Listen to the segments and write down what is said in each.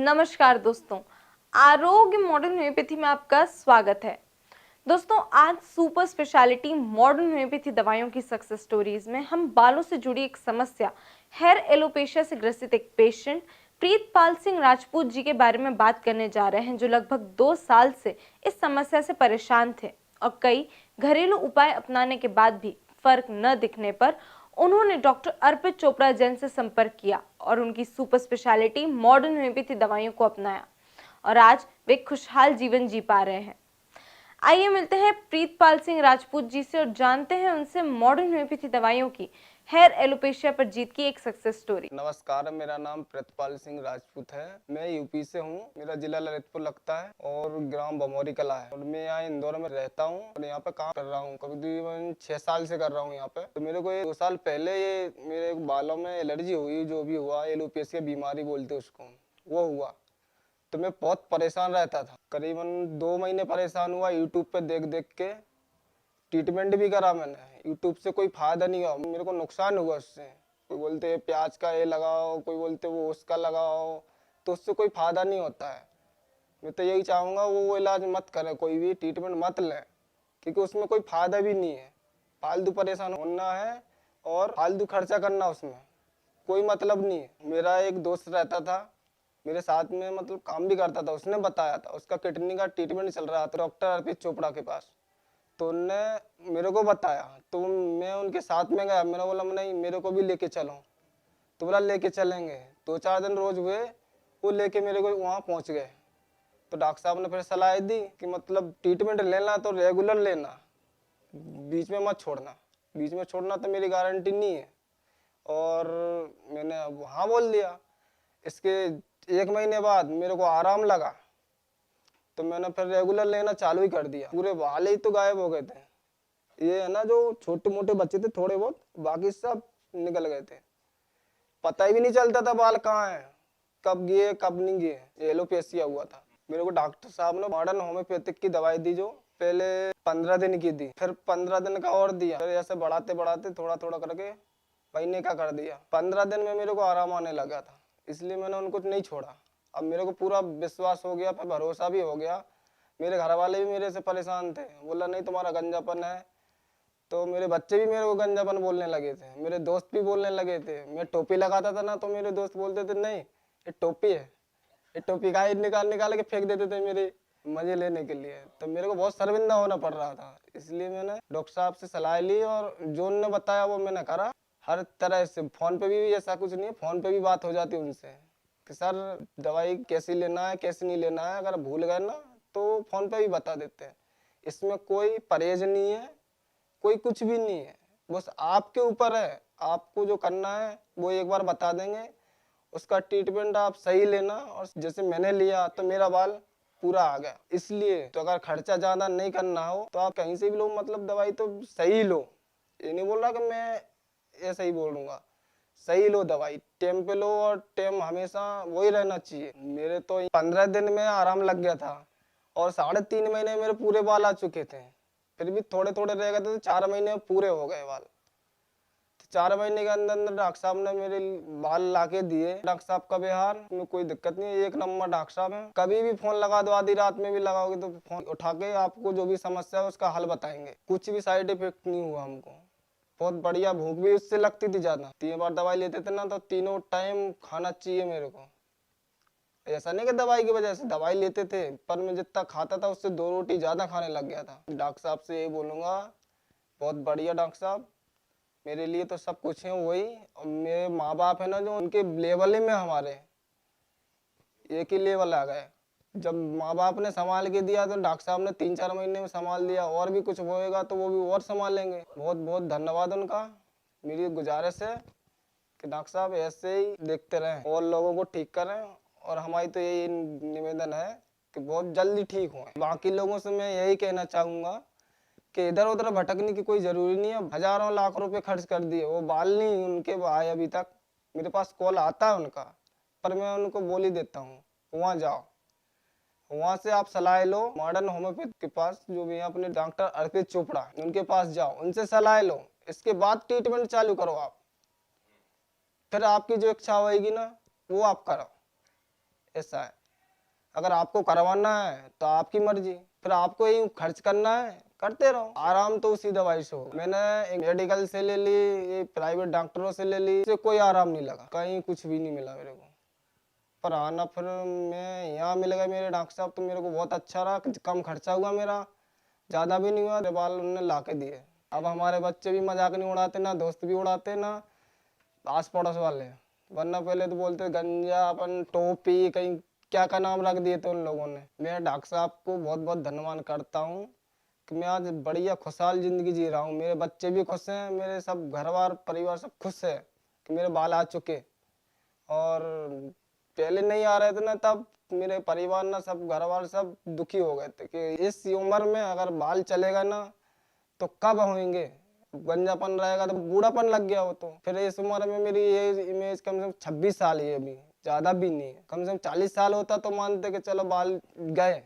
नमस्कार दोस्तों, आरोग्य मॉडर्न होम्योपैथी में आपका स्वागत है। दोस्तों, आज सुपर स्पेशलिटी मॉडर्न होम्योपैथी दवाइयों की सक्सेस स्टोरीज में हम बालों से जुड़ी एक समस्या, हेयर एलोपेशिया से ग्रसित एक पेशेंट प्रीतपाल सिंह राजपूत जी के बारे में बात करने जा रहे हैं, जो लगभग 2 साल से इस समस्या से परेशान थे और कई घरेलू उपाय अपनाने के बाद भी फर्क न दिखने पर उन्होंने डॉक्टर अर्पित चोपड़ा जैन से संपर्क किया और उनकी सुपर स्पेशलिटी मॉडर्न होम्योपैथी दवाइयों को अपनाया और आज वे खुशहाल जीवन जी पा रहे हैं। आइए मिलते हैं प्रीतपाल सिंह राजपूत जी से और जानते हैं उनसे मॉडर्न होम्योपैथी दवाइयों की हेयर एलोपेशिया पर जीत की एक सक्सेस स्टोरी। नमस्कार, मेरा नाम प्रीतपाल सिंह राजपूत है। मैं यूपी से हूँ। मेरा जिला ललितपुर लगता है और ग्राम बमौरी कला है और मैं यहाँ इंदौर में रहता हूँ और यहाँ पे काम कर रहा हूँ। करीबन 6 साल से कर रहा हूँ यहाँ पे। तो मेरे को 2 साल पहले ये मेरे बालों में एलर्जी हुई, जो भी हुआ, एलोपेशिया बीमारी बोलते उसको, वो हुआ। तो मैं बहुत परेशान रहता था। करीबन 2 महीने परेशान हुआ। यूट्यूब पे देख देख के ट्रीटमेंट भी करा मैंने। यूट्यूब से कोई फायदा नहीं हुआ, मेरे को नुकसान हुआ उससे। कोई बोलते हैं प्याज का ये लगाओ, कोई बोलते वो उसका लगाओ, तो उससे कोई फायदा नहीं होता है। मैं तो यही चाहूँगा वो इलाज मत करें, कोई भी ट्रीटमेंट मत लें, क्योंकि उसमें कोई फायदा भी नहीं है। फालतू परेशान होना है और फालतू खर्चा करना, उसमें कोई मतलब नहीं है। मेरा एक दोस्त रहता था मेरे साथ में, मतलब काम भी करता था, उसने बताया था उसका किडनी का ट्रीटमेंट चल रहा था डॉक्टर अर्पित चोपड़ा के पास। तो उनने मेरे को बताया, तो मैं उनके साथ में गया। मैंने बोला नहीं, मेरे को भी लेके चलो। तो बोला लेके चलेंगे। 2-4 दिन रोज हुए, वो लेके मेरे को वहाँ पहुँच गए। तो डॉक्टर साहब ने फिर सलाह दी कि मतलब ट्रीटमेंट लेना तो रेगुलर लेना, बीच में मत छोड़ना। बीच में छोड़ना तो मेरी गारंटी नहीं है। और मैंने अब हाँ बोल दिया। इसके 1 महीने बाद मेरे को आराम लगा, तो मैंने फिर रेगुलर लेना चालू ही कर दिया। पूरे बाल ही तो गायब हो गए थे। ये है ना, जो छोटे मोटे बच्चे थे थोड़े बहुत, बाकी सब निकल गए थे। पता ही भी नहीं चलता था बाल कहाँ है, कब गए कब नहीं गए। एलोपेशिया हुआ था। मेरे को डॉक्टर साहब ने मॉडर्न होम्योपैथिक की दवाई दी, जो पहले 15 दिन की दी, फिर 15 दिन का और दिया, फिर ऐसे बढ़ाते बढ़ाते थोड़ा थोड़ा करके महीने का कर दिया। 15 दिन में मेरे को आराम आने लगा था, इसलिए मैंने उनको नहीं छोड़ा। अब मेरे को पूरा विश्वास हो गया, पर भरोसा भी हो गया। मेरे घर वाले भी मेरे से परेशान थे, बोला नहीं तुम्हारा गंजापन है। तो मेरे बच्चे भी मेरे को गंजापन बोलने लगे थे, मेरे दोस्त भी बोलने लगे थे। मैं टोपी लगाता था ना, तो मेरे दोस्त बोलते थे नहीं ये टोपी है, ये टोपी का ही निकाल निकाल के फेंक देते थे मेरे मजे लेने के लिए। तो मेरे को बहुत शर्मिंदा होना पड़ रहा था, इसलिए मैंने डॉक्टर साहब से सलाह ली और जो उन्होंने बताया वो मैंने करा। हर तरह से फोन पे भी ऐसा कुछ नहीं है, फोन पे भी बात हो जाती उनसे कि सर दवाई कैसी लेना है कैसी नहीं लेना है। अगर भूल गए ना तो फोन पे भी बता देते हैं। इसमें कोई परहेज नहीं है, कोई कुछ भी नहीं है, बस आपके ऊपर है। आपको जो करना है वो एक बार बता देंगे, उसका ट्रीटमेंट आप सही लेना। और जैसे मैंने लिया तो मेरा बाल पूरा आ गया। इसलिए तो अगर खर्चा ज्यादा नहीं करना हो तो आप कहीं से भी लो, मतलब दवाई तो सही लो। ये नहीं बोल रहा कि मैं ऐसा ही बोलूंगा, सही लो दवाई, टाइम पे लो और टाइम हमेशा वही रहना चाहिए। मेरे तो 15 दिन में आराम लग गया था और 3.5 महीने मेरे पूरे बाल आ चुके थे। फिर भी थोड़े थोड़े रह गए थे, तो 4 महीने में पूरे हो गए बाल। तो 4 महीने के अंदर अंदर डॉक्टर साहब ने मेरे बाल लाके दिए। डॉक्टर साहब का व्यवहार में कोई दिक्कत नहीं है, 1 नंबर डॉक्टर साहब है। कभी भी फोन लगा दो, आधी रात में भी लगाओगे तो फोन उठा के आपको जो भी समस्या है उसका हल बताएंगे। कुछ भी साइड इफेक्ट नहीं हुआ हमको। बहुत बढ़िया, भूख भी उससे लगती थी ज्यादा। 3 बार दवाई लेते थे ना, तो तीनों टाइम खाना चाहिए मेरे को। ऐसा नहीं कि दवाई की वजह से दवाई लेते थे, पर मैं जितना खाता था उससे 2 रोटी ज्यादा खाने लग गया था। डॉक्टर साहब से यही बोलूंगा, बहुत बढ़िया डॉक्टर साहब, मेरे लिए तो सब कुछ है वही। और मेरे माँ बाप है ना, जो उनके लेवल में हमारे एक ही लेवल आ गए। जब माँ बाप ने संभाल के दिया तो डॉक्टर साहब ने 3-4 महीने में संभाल दिया। और भी कुछ होएगा तो वो भी और संभालेंगे। बहुत बहुत धन्यवाद उनका। मेरी गुजारिश है कि डॉक्टर साहब ऐसे ही देखते रहें और लोगों को ठीक करें। और हमारी तो यही निवेदन है कि बहुत जल्दी ठीक हों। बाकी लोगों से मैं यही कहना चाहूँगा कि इधर उधर भटकने की कोई जरूरी नहीं है। हजारों लाख रुपए खर्च कर दिए, वो बाल नहीं उनके आए अभी तक। मेरे पास कॉल आता है उनका, पर मैं उनको बोल ही देता हूँ वहाँ जाओ, वहाँ से आप सलाह लो। मॉडर्न होम्योपैथ के पास जो भी है, अपने डॉक्टर अर्पित चोपड़ा, उनके पास जाओ, उनसे सलाह लो। इसके बाद ट्रीटमेंट चालू करो आप। फिर आपकी जो इच्छा होगी ना वो आप करो। ऐसा है। अगर आपको करवाना है तो आपकी मर्जी, फिर आपको ही खर्च करना है, करते रहो। आराम तो उसी दवाई से हो। मैंने एक मेडिकल से ले ली, ये प्राइवेट डॉक्टरों से ले ली, इससे कोई आराम नहीं लगा, कहीं कुछ भी नहीं मिला मेरे को। पर आना फिर मैं यहाँ मिल गए मेरे डॉक्टर साहब, तो मेरे को बहुत अच्छा रहा, कम खर्चा हुआ मेरा, ज़्यादा भी नहीं हुआ, बाल उन्होंने ला के दिए। अब हमारे बच्चे भी मजाक नहीं उड़ाते, ना दोस्त भी उड़ाते, ना आस पड़ोस वाले। वरना पहले तो बोलते गंजा, अपन टोपी, कहीं क्या क्या नाम रख दिए थे उन लोगों ने। मैं डॉक्टर साहब को बहुत बहुत धन्यवाद करता हूँ कि मैं आज बढ़िया खुशहाल जिंदगी जी रहा हूँ। मेरे बच्चे भी खुश हैं, मेरे सब घर बार परिवार सब खुश है कि मेरे बाल आ चुके। और पहले नहीं आ रहे थे ना, तब मेरे परिवार ना सब घर वाले सब दुखी हो गए थे कि इस उम्र में अगर बाल चलेगा ना तो कब होंगे, गंजापन रहेगा तो बूढ़ापन लग गया हो। तो फिर इस उम्र में मेरी ये इमेज कम से कम 26 साल ही है, अभी ज्यादा भी नहीं है, कम से कम 40 साल होता तो मानते कि चलो बाल गए।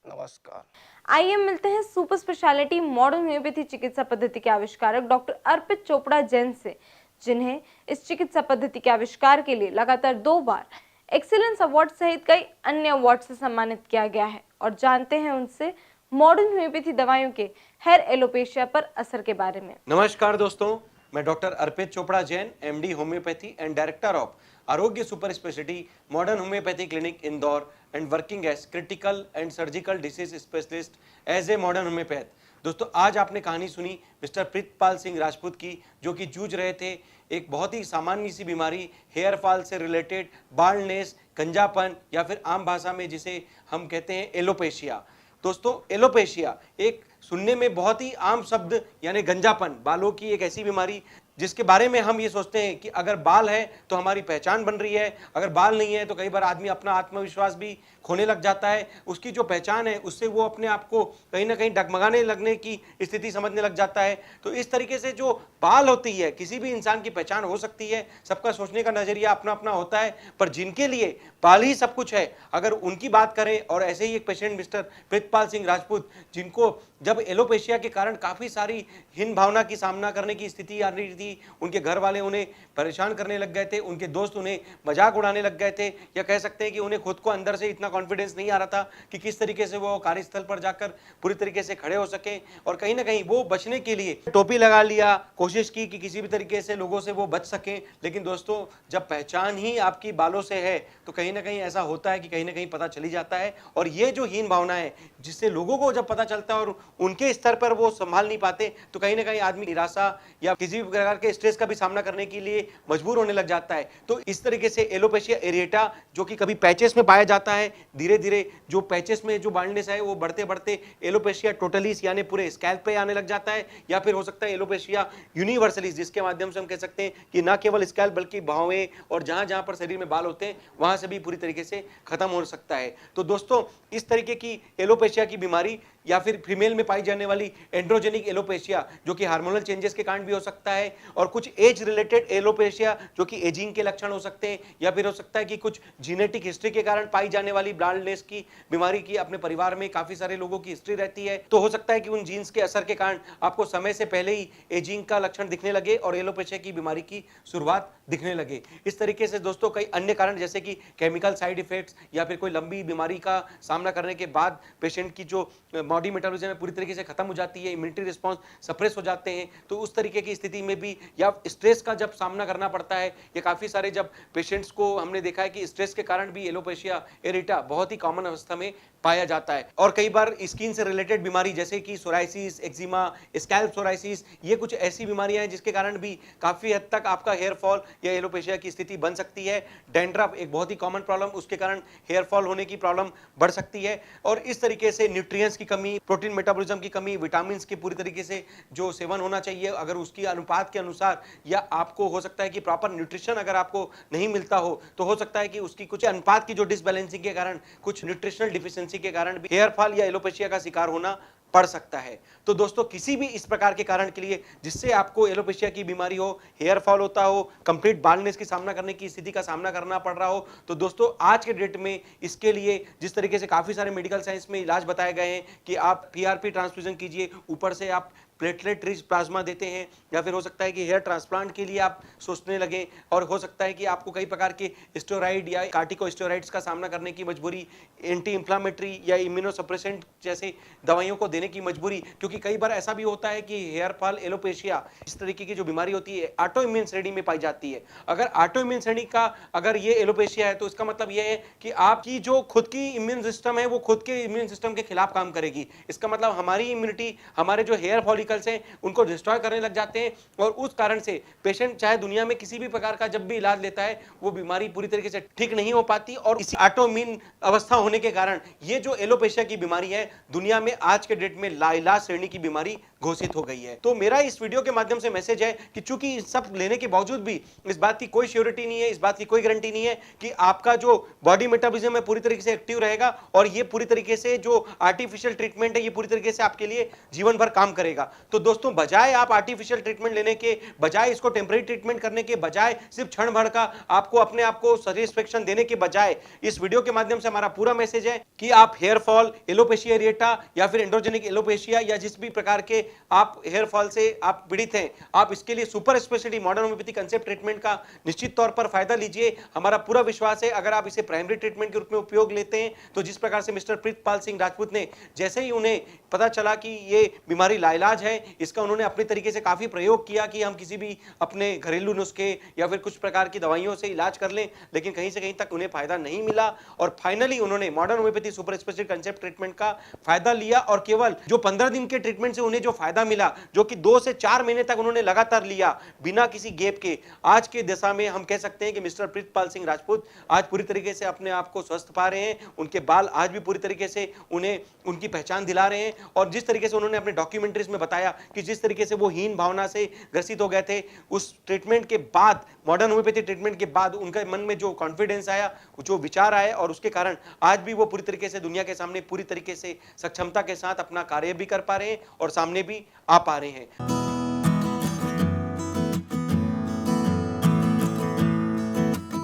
नमस्कार। आइए मिलते हैं सुपर स्पेशलिटी मॉडर्न होम्योपैथी चिकित्सा पद्धति के आविष्कारक डॉक्टर अर्पित चोपड़ा जैन से, जिन्हें इस चिकित्सा पद्धति के आविष्कार के लिए लगातार 2 बार एक्सीलेंस अवार्ड सहित कई अन्य अवार्ड से सम्मानित किया गया है, और जानते हैं उनसे मॉडर्न होम्योपैथी दवाइयों के हेयर एलोपेशिया पर असर के बारे में। नमस्कार दोस्तों, मैं doctor Arpit Chopra Jain, MD homeopathy and director of Arogya super speciality modern homeopathy clinic Indore and working as critical and surgical disease specialist as a modern homeopath. दोस्तों, आज आपने कहानी सुनी मिस्टर प्रितपाल सिंह राजपूत की, जो कि जूझ रहे थे एक बहुत ही सामान्य सी बीमारी हेयर फॉल से रिलेटेड, बाल्डनेस, गंजापन, या फिर आम भाषा में जिसे हम कहते हैं एलोपेशिया। दोस्तों, एलोपेशिया एक सुनने में बहुत ही आम शब्द यानी गंजापन, बालों की एक ऐसी बीमारी जिसके बारे में हम ये सोचते हैं कि अगर बाल है तो हमारी पहचान बन रही है, अगर बाल नहीं है तो कई बार आदमी अपना आत्मविश्वास भी खोने लग जाता है। उसकी जो पहचान है उससे वो अपने आप को कहीं ना कहीं डगमगाने लगने की स्थिति समझने लग जाता है। तो इस तरीके से जो बाल होती है, किसी भी इंसान की पहचान हो सकती है, सबका सोचने का नजरिया अपना अपना होता है, पर जिनके लिए बाल ही सब कुछ है, अगर उनकी बात करें, और ऐसे ही एक पेशेंट मिस्टर प्रितपाल सिंह राजपूत, जिनको जब एलोपेशिया के कारण काफी सारी हीन भावना की सामना करने की स्थिति आ रही थी, उनके घर वाले उन्हें परेशान करने लग गए थे, उनके दोस्त उन्हें मजाक उड़ाने लग गए थे, या कह सकते हैं कि उन्हें खुद को अंदर से इतना कॉन्फिडेंस नहीं आ रहा था कि किस तरीके से वो कार्यस्थल पर जाकर पूरी तरीके से खड़े हो सके। और कहीं ना कहीं वो बचने के लिए टोपी लगा लिया, कोशिश की कि किसी भी तरीके से लोगों से वो बच सके। लेकिन दोस्तों, जब पहचान ही आपकी बालों से है तो कहीं ना कहीं ऐसा होता है कि कहीं ना कहीं पता चली जाता है। और ये जो हीन भावना है, जिससे लोगों को जब पता चलता है और उनके स्तर पर वो संभाल नहीं पाते, तो कहीं ना कहीं आदमी निराशा या किसी भी प्रकार के स्ट्रेस का भी सामना करने के लिए मजबूर होने लग जाता है। तो इस तरीके से एलोपेशिया एरिएटा, जो कि कभी पैचेस में पाया जाता है, धीरे धीरे जो पैचेस में जो बाल्डनेस है वो बढ़ते बढ़ते एलोपेशिया टोटलिस यानी पूरे स्कैल्प पे आने लग जाता है, या फिर हो सकता है एलोपेशिया यूनिवर्सलिस, जिसके माध्यम से हम कह सकते हैं कि ना केवल स्कैल्प बल्कि भौवें और जहां जहां पर शरीर में बाल होते हैं वहां से भी पूरी तरीके से खत्म हो सकता है। तो दोस्तों, इस तरीके की एलोपेशिया की बीमारी, या फिर फीमेल में पाई जाने वाली एंड्रोजेनिक एलोपेशिया, जो कि हार्मोनल चेंजेस के कारण भी हो सकता है, और कुछ एज रिलेटेड एलोपेशिया जो कि एजिंग के लक्षण हो सकते हैं, या फिर हो सकता है कि कुछ जीनेटिक हिस्ट्री के कारण पाई जाने वाली बाल्डनेस की बीमारी की अपने परिवार में काफी सारे लोगों की हिस्ट्री रहती है। तो हो सकता है कि उन जीन्स के असर के कारण आपको समय से पहले ही एजिंग का लक्षण दिखने लगे और एलोपेशिया की बीमारी की शुरुआत दिखने लगे। इस तरीके से दोस्तों कई अन्य कारण, जैसे कि केमिकल साइड इफेक्ट्स, या फिर कोई लंबी बीमारी का सामना करने के बाद पेशेंट की जो बॉडी मेटाबॉलिज्म है पूरी तरीके से खत्म हो जाती है, इम्यूनिटी रिस्पांस सप्रेस हो जाते हैं, तो उस तरीके की स्थिति में भी, या स्ट्रेस का जब सामना करना पड़ता है, या काफी सारे जब पेशेंट्स को हमने देखा है कि स्ट्रेस के कारण भी एलोपेशिया एरिटा बहुत ही कॉमन अवस्था में पाया जाता है। और कई बार स्किन से रिलेटेड बीमारी जैसे कि सोराइसिस, एक्जिमा, स्कैल्प सोराइसिस, ये कुछ ऐसी बीमारियां हैं जिसके कारण भी काफी हद तक आपका हेयर फॉल या एलोपेशिया की स्थिति बन सकती है। डैंड्रफ एक बहुत ही कॉमन प्रॉब्लम, उसके कारण हेयर फॉल होने की प्रॉब्लम बढ़ सकती है। और इस तरीके से न्यूट्रिएंट्स की कमी, प्रोटीन मेटाबॉलिज्म की कमी, विटामिन के पूरी तरीके से जो सेवन होना चाहिए अगर उसकी अनुपात के अनुसार, या आपको हो सकता है कि प्रॉपर न्यूट्रिशन अगर आपको नहीं मिलता हो, तो हो सकता है कि उसकी कुछ अनुपात की जो डिसबैलेंसिंग के कारण, कुछ न्यूट्रिशनल डिफिशियंसी के कारण भी हेयर फॉल या एलोपेशिया का शिकार होना पड़ सकता है। तो दोस्तों, किसी भी इस प्रकार के कारण के लिए जिससे आपको एलोपेशिया की बीमारी हो, हेयर फॉल होता हो, कंप्लीट बाल्डनेस की सामना करने की स्थिति का सामना करना पड़ रहा हो, तो दोस्तों आज के डेट में इसके लिए जिस तरीके से काफी सारे मेडिकल साइंस में इलाज बताए गए हैं कि आप पीआरपी ट्रांसफ्यूजन कीजिए, ऊपर से आप प्लेटलेट रिच प्लाज्मा देते हैं, या फिर हो सकता है कि हेयर ट्रांसप्लांट के लिए आप सोचने लगे, और हो सकता है कि आपको कई प्रकार के स्टेरॉइड या कार्टिकोस्टेरॉइड्स का सामना करने की मजबूरी, एंटी इंफ्लामेटरी या इम्यूनोसप्रेसेंट जैसे दवाइयों को देने की मजबूरी, क्योंकि कई बार ऐसा भी होता है कि हेयर फॉल, एलोपेशिया इस तरीके की जो बीमारी होती है ऑटो इम्यून श्रेणी में पाई जाती है। अगर ऑटो इम्यून श्रेणी का अगर ये एलोपेशिया है तो इसका मतलब ये है कि आपकी जो खुद की इम्यून सिस्टम है वो खुद के इम्यून सिस्टम के खिलाफ काम करेगी। इसका मतलब हमारी इम्यूनिटी, हमारे जो हेयर फॉलिकल्स हैं उनको डिस्ट्रॉय करने लग जाते हैं, और उस कारण से पेशेंट चाहे दुनिया में किसी भी प्रकार का जब भी इलाज लेता है वो बीमारी पूरी तरीके से ठीक नहीं हो पाती, और इसी ऑटो इम्यून अवस्था होने के कारण ये जो एलोपेशिया की बीमारी है दुनिया में आज के डेट में लाइलाज श्रेणी की बीमारी घोषित हो गई है। तो मेरा इस वीडियो के माध्यम से मैसेज है कि चूंकि सब लेने के बावजूद भी इस बात की कोई श्योरिटी नहीं है, इस बात की कोई गारंटी नहीं है कि आपका जो बॉडी मेटाबॉलिज्म है पूरी तरीके से एक्टिव रहेगा, और ये पूरी तरीके से जो आर्टिफिशियल ट्रीटमेंट है ये पूरी तरीके से आपके लिए जीवन भर काम करेगा। तो दोस्तों, बजाय आप आर्टिफिशियल ट्रीटमेंट लेने के, बजाय इसको टेम्परेरी ट्रीटमेंट करने के, बजाय सिर्फ क्षण भर का आपको अपने आप को सेटिस्फेक्शन देने के बजाय, इस वीडियो के माध्यम से हमारा पूरा मैसेज है कि आप हेयर फॉल, एलोपेशिया एरिएटा या फिर एंड्रोजेनिक एलोपेशिया या जिस भी प्रकार के आप हेयर फॉल से आप पीड़ित हैं, आप इसके लिए super speciality modern homeopathy concept treatment का निश्चित तौर पर फायदा लीजिए। हमारा पूरा विश्वास है अगर आप इसे प्राइमरी ट्रीटमेंट के रूप में उपयोग लेते हैं तो जिस प्रकार से मिस्टर प्रीतपाल सिंह राजपूत ने, जैसे ही उन्हें पता चला कि ये बीमारी लाइलाज है, इसका उन्होंने अपने तरीके से काफी प्रयोग किया कि हम किसी भी अपने घरेलू नुस्खे या फिर कुछ प्रकार की दवाइयों से इलाज कर लें, लेकिन कहीं से कहीं तक उन्हें फायदा नहीं मिला, और फाइनली उन्होंने modern homeopathy super speciality concept treatment का फायदा लिया, और केवल जो 15 दिन के ट्रीटमेंट से उन्हें जो फायदा मिला, जो कि 2 से 4 महीने तक उन्होंने लगातार लिया बिना किसी गैप के, आज के दशा में हम कह सकते हैं कि मिस्टर प्रीतपाल सिंह राजपूत आज पूरी तरीके से अपने आप को स्वस्थ पा रहे हैं। उनके बाल आज भी पूरी तरीके से उन्हें उनकी पहचान दिला रहे हैं, और जिस तरीके से उन्होंने अपने डॉक्यूमेंट्रीज में बताया कि जिस तरीके से वो हीन भावना से ग्रसित हो गए थे, उस ट्रीटमेंट के बाद, मॉडर्न होम्योपैथी ट्रीटमेंट के बाद उनके मन में जो कॉन्फिडेंस आया, जो विचार आए, और उसके कारण आज भी वो पूरी तरीके से दुनिया के सामने पूरी तरीके से सक्षमता के साथ अपना कार्य भी कर पा रहे हैं और सामने भी आ पा रहे हैं।